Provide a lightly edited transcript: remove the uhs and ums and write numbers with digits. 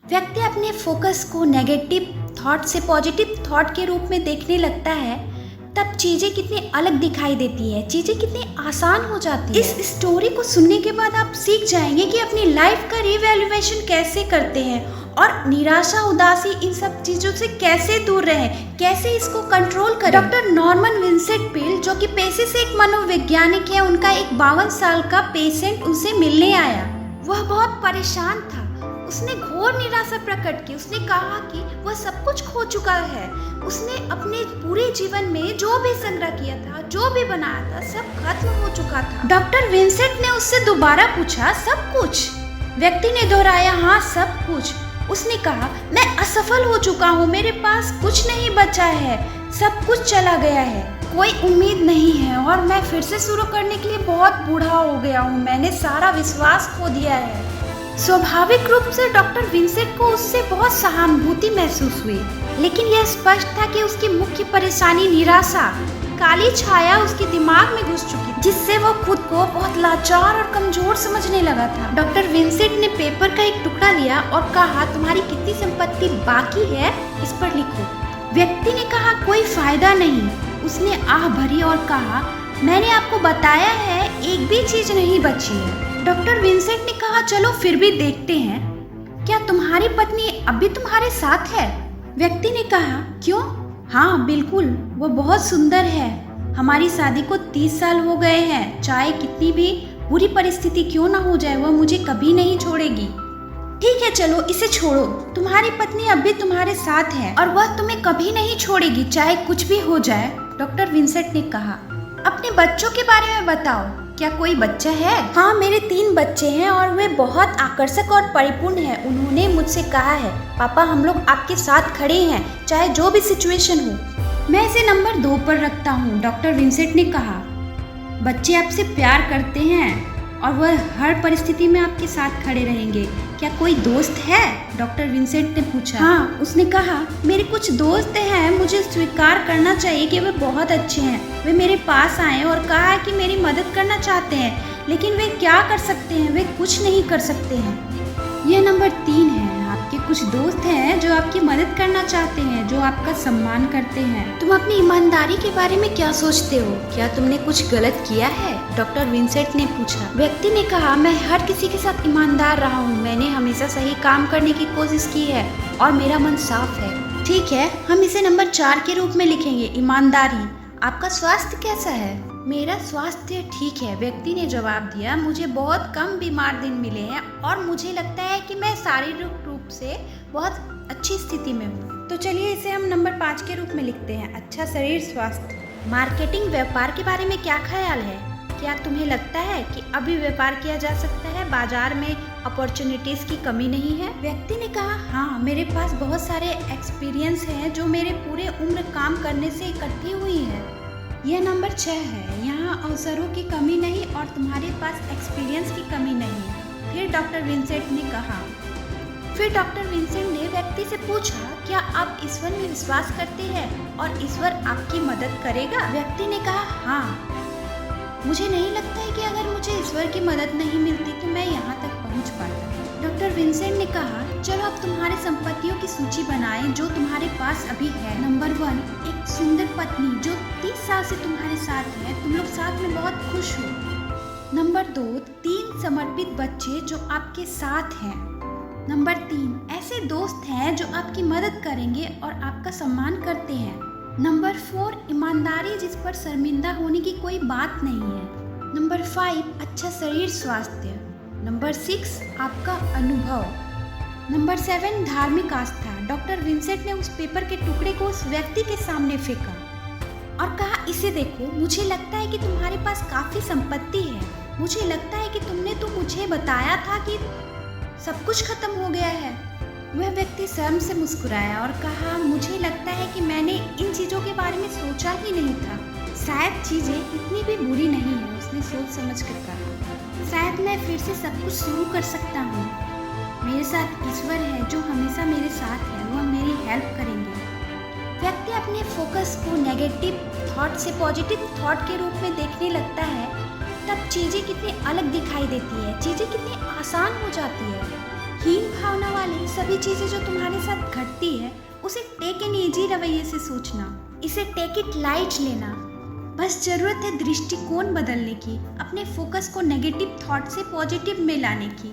व्यक्ति अपने फोकस को नेगेटिव थॉट से पॉजिटिव थॉट के रूप में देखने लगता है, तब चीज़ें कितनी अलग दिखाई देती है, चीज़ें कितनी आसान हो जाती है। इस स्टोरी को सुनने के बाद आप सीख जाएंगे कि अपनी लाइफ का रिवैल्यूएशन कैसे करते हैं और निराशा, उदासी, इन सब चीज़ों से कैसे दूर रहें, कैसे इसको कंट्रोल करें। डॉक्टर नॉर्मन विंसेंट पील, जो कि पेशे से एक मनोवैज्ञानिक है, उनका एक 52 साल का पेशेंट उनसे मिलने आया। वह बहुत परेशान था। उसने घोर निराशा प्रकट की। उसने कहा कि वह सब कुछ खो चुका है। उसने अपने पूरे जीवन में जो भी संग्रह किया था, जो भी बनाया था, सब खत्म हो चुका था। डॉक्टर विंसेंट ने उससे दोबारा पूछा, सब कुछ? व्यक्ति ने दोहराया, हाँ सब कुछ। उसने कहा, मैं असफल हो चुका हूँ, मेरे पास कुछ नहीं बचा है, सब कुछ चला गया है, कोई उम्मीद नहीं है और मैं फिर से शुरू करने के लिए बहुत बूढ़ा हो गया हूँ, मैंने सारा विश्वास खो दिया है। स्वाभाविक रूप से डॉक्टर विंसेंट को उससे बहुत सहानुभूति महसूस हुई, लेकिन यह स्पष्ट था कि उसकी मुख्य परेशानी निराशा, काली छाया उसके दिमाग में घुस चुकी, जिससे वो खुद को बहुत लाचार और कमजोर समझने लगा था। डॉक्टर विंसेंट ने पेपर का एक टुकड़ा लिया और कहा, तुम्हारी कितनी संपत्ति बाकी है इस पर लिखो। व्यक्ति ने कहा, कोई फायदा नहीं। उसने आह भरी और कहा, मैंने आपको बताया है, एक भी चीज नहीं बची है। डॉक्टर विंसेंट ने कहा, चलो फिर भी देखते हैं, क्या तुम्हारी पत्नी अभी तुम्हारे साथ है? व्यक्ति ने कहा, क्यों? हाँ बिल्कुल, वो बहुत सुंदर है। हमारी शादी को 30 साल हो गए हैं। चाहे कितनी भी बुरी परिस्थिति क्यों ना हो जाए, वह मुझे कभी नहीं छोड़ेगी। ठीक है, चलो इसे छोड़ो। तुम्हारी पत्नी अभी तुम्हारे साथ है और वह तुम्हें कभी नहीं छोड़ेगी, चाहे कुछ भी हो जाए। डॉक्टर विंसेंट ने कहा, अपने बच्चों के बारे में बताओ, क्या कोई बच्चा है? हाँ, मेरे 3 बच्चे हैं और वे बहुत आकर्षक और परिपूर्ण हैं। उन्होंने मुझसे कहा है, पापा हम लोग आपके साथ खड़े हैं, चाहे जो भी सिचुएशन हो। मैं इसे नंबर 2 पर रखता हूँ। डॉक्टर विंसेंट ने कहा, बच्चे आपसे प्यार करते हैं और वह हर परिस्थिति में आपके साथ खड़े रहेंगे। क्या कोई दोस्त है? डॉक्टर विंसेंट ने पूछा। हाँ, उसने कहा, मेरे कुछ दोस्त हैं, मुझे स्वीकार करना चाहिए कि वे बहुत अच्छे हैं। वे मेरे पास आए और कहा कि मेरी मदद करना चाहते हैं, लेकिन वे क्या कर सकते हैं? वे कुछ नहीं कर सकते हैं। यह नंबर 3 है। आपके कुछ दोस्त हैं जो आपकी मदद करना चाहते हैं, जो आपका सम्मान करते हैं। तुम अपनी ईमानदारी के बारे में क्या सोचते हो? क्या तुमने कुछ गलत किया है? डॉक्टर विंसेंट ने पूछा। व्यक्ति ने कहा, मैं हर किसी के साथ ईमानदार रहा हूँ। मैंने हमेशा सही काम करने की कोशिश की है और मेरा मन साफ है। ठीक है, हम इसे नंबर 4 के रूप में लिखेंगे, ईमानदारी। आपका स्वास्थ्य कैसा है? मेरा स्वास्थ्य ठीक है, व्यक्ति ने जवाब दिया। मुझे बहुत कम बीमार दिन मिले हैं और मुझे लगता है कि मैं शारीरिक रूप से बहुत अच्छी स्थिति में हूँ। तो चलिए इसे हम नंबर 5 के रूप में लिखते हैं, अच्छा शरीर, स्वास्थ्य। मार्केटिंग, व्यापार के बारे में क्या ख्याल है? क्या तुम्हें लगता है कि अभी व्यापार किया जा सकता है? बाजार में अपॉर्चुनिटीज की कमी नहीं है? व्यक्ति ने कहा, हाँ, मेरे पास बहुत सारे एक्सपीरियंस हैं जो मेरे पूरे उम्र काम करने से इकट्ठी हुई है। यह नंबर 6 है। यहाँ अवसरों की कमी नहीं और तुम्हारे पास एक्सपीरियंस की कमी नहीं। फिर डॉक्टर विंसेंट ने व्यक्ति से पूछा, क्या आप ईश्वर में विश्वास करते हैं और ईश्वर आपकी मदद करेगा? व्यक्ति ने कहा, हाँ, मुझे नहीं लगता है कि अगर मुझे ईश्वर की मदद नहीं मिलती तो मैं यहाँ तक पहुँच पाता। डॉक्टर विंसेंट ने कहा, चलो अब तुम्हारी संपत्तियों की सूची बनाएं जो तुम्हारे पास अभी है। नंबर 1, एक सुंदर पत्नी जो 30 साल से तुम्हारे साथ है, तुम लोग साथ में बहुत खुश हो। नंबर 2, 3 समर्पित बच्चे जो आपके साथ हैं। नंबर 3, ऐसे दोस्त हैं जो आपकी मदद करेंगे और आपका सम्मान करते हैं। नंबर 4, ईमानदारी जिस पर शर्मिंदा होने की कोई बात नहीं है। नंबर 5, अच्छा शरीर, स्वास्थ्य। नंबर 6, आपका अनुभव। नंबर 7, धार्मिक आस्था। डॉक्टर विंसेंट ने उस पेपर के टुकड़े को उस व्यक्ति के सामने फेंका और कहा, इसे देखो, मुझे लगता है कि तुम्हारे पास काफी संपत्ति है। मुझे लगता है कि तुमने तो मुझे बताया था कि सब कुछ खत्म हो गया है। वह व्यक्ति शर्म से मुस्कुराया और कहा, मुझे लगता है कि मैंने इन चीज़ों के बारे में सोचा ही नहीं था। शायद चीज़ें इतनी भी बुरी नहीं है, उसने सोच समझ कर कहा। शायद मैं फिर से सब कुछ शुरू कर सकता हूँ। मेरे साथ ईश्वर है जो हमेशा मेरे साथ है, वह मेरी हेल्प करेंगे। व्यक्ति अपने फोकस को नेगेटिव थॉट से पॉजिटिव थॉट के रूप में देखने लगता है, तब चीज़ें कितनी अलग दिखाई देती है, चीज़ें कितनी आसान हो जाती है। हीन भावना वाली सभी चीजें जो तुम्हारे साथ घटती है उसे टेक एन इजी रवैये से सोचना, इसे टेक इट लाइट लेना। बस जरूरत है दृष्टिकोण बदलने की, अपने फोकस को नेगेटिव थॉट से पॉजिटिव में लाने की।